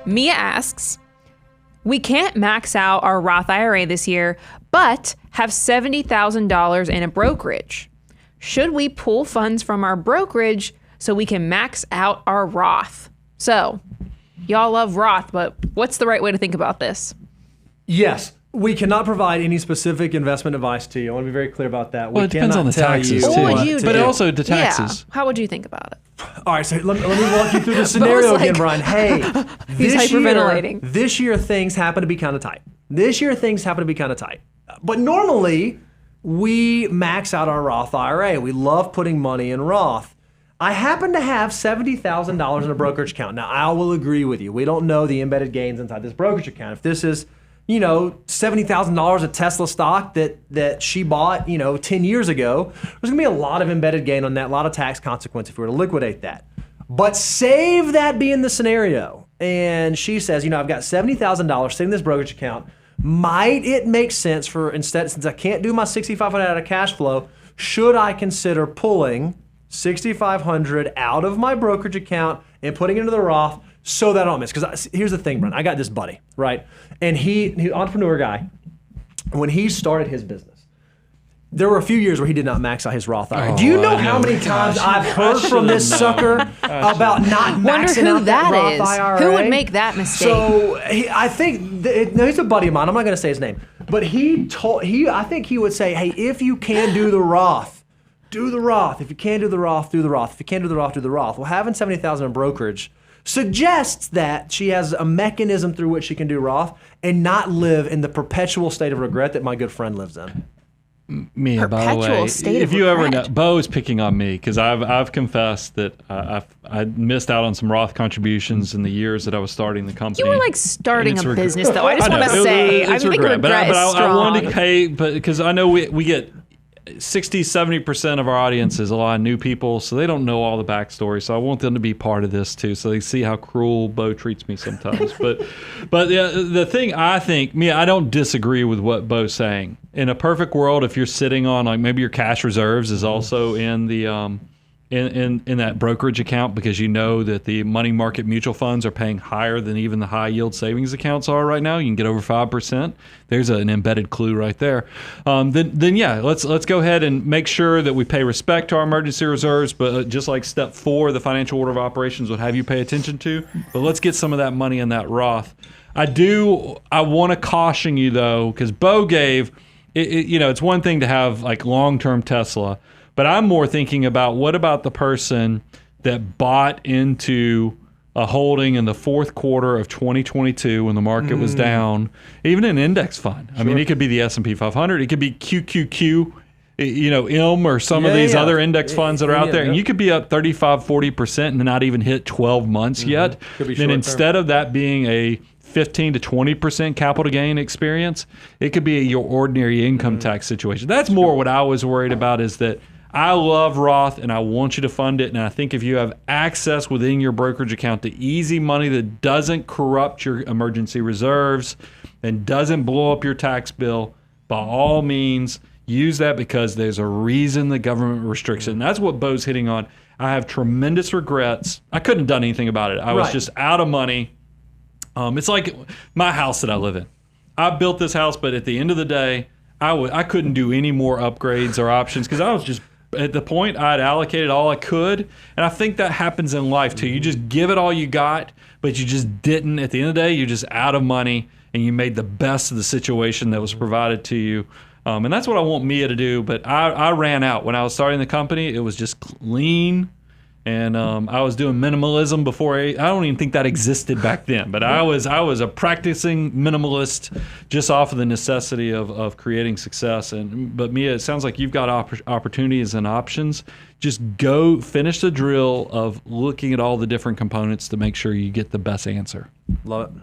Mia asks, we can't max out our Roth IRA this year, but have $70,000 in a brokerage. Should we pull funds from our brokerage so we can max out our Roth? So, y'all love Roth, but what's the right way to think about this? Yes. We cannot provide any specific investment advice to you. I want to be very clear about that. Well, it depends on the taxes, too. But also the taxes. Yeah. How would you think about it? All right, so let me walk you through the scenario again, Brian. Hey, he's hyperventilating. This year things happen to be kind of tight. But normally, we max out our Roth IRA. We love putting money in Roth. I happen to have $70,000 in a brokerage account. Now, I will agree with you. We don't know the embedded gains inside this brokerage account. If this is, $70,000 of Tesla stock that she bought, 10 years ago, there's going to be a lot of embedded gain on that, a lot of tax consequence if we were to liquidate that. But save that being the scenario. And she says, I've got $70,000 sitting in this brokerage account. Might it make sense since I can't do my $6,500 out of cash flow, should I consider pulling $6,500 out of my brokerage account and putting it into the Roth so that I don't miss? Because here's the thing, Brian. I got this buddy, right? And he's entrepreneur guy. When he started his business, there were a few years where he did not max out his Roth IRA. Do you know how many times I've heard from this sucker about not maxing out that Roth IRA? Who would make that mistake? So I think he's a buddy of mine. I'm not going to say his name, but I think he would say, hey, if you can do the Roth, do the Roth. If you can't do the Roth, do the Roth. If you can't do the Roth, do the Roth. Well, having $70,000 in brokerage suggests that she has a mechanism through which she can do Roth and not live in the perpetual state of regret that my good friend lives in. Mia, by the way, if you ever know, Bo is picking on me because I've confessed that I missed out on some Roth contributions in the years that I was starting the company. You were like starting a business, though. I just want to say, I think regret is strong. I wanted to pay, but because I know we get 60-70% of our audience is a lot of new people, so they don't know all the backstory. So I want them to be part of this too, so they see how cruel Bo treats me sometimes. but yeah, the thing I think, Mia, I don't disagree with what Bo's saying. In a perfect world, if you're sitting on like maybe your cash reserves is also in the in that brokerage account because you know that the money market mutual funds are paying higher than even the high yield savings accounts are right now. You can get over 5%. There's an embedded clue right there. Then yeah, let's go ahead and make sure that we pay respect to our emergency reserves. But just like step 4, the financial order of operations would have you pay attention to. But let's get some of that money in that Roth. I want to caution you though, because Bo gave, it's one thing to have like long-term Tesla. But I'm more thinking about what about the person that bought into a holding in the fourth quarter of 2022 when the market was down, even an index fund. Sure. I mean, it could be the S&P 500. It could be QQQ, ILM or some of these other index funds that are out there. And you could be up 35-40% and not even hit 12 months yet. Then instead of that being a 15 to 20% capital gain experience, it could be your ordinary income tax situation. That's more what I was worried about is that I love Roth and I want you to fund it. And I think if you have access within your brokerage account to easy money that doesn't corrupt your emergency reserves and doesn't blow up your tax bill, by all means, use that because there's a reason the government restricts it. And that's what Bo's hitting on. I have tremendous regrets. I couldn't have done anything about it. I was just out of money. It's like my house that I live in. I built this house, but at the end of the day, I couldn't do any more upgrades or options because I was just at the point I'd allocated all I could. And I think that happens in life too. You just give it all you got, but you just didn't. At the end of the day, you're just out of money and you made the best of the situation that was provided to you. And that's what I want Mia to do. But I ran out. When I was starting the company, it was just lean. And I was doing minimalism before. I don't even think that existed back then. But I was a practicing minimalist just off of the necessity of creating success. But Mia, it sounds like you've got opportunities and options. Just go finish the drill of looking at all the different components to make sure you get the best answer. Love it.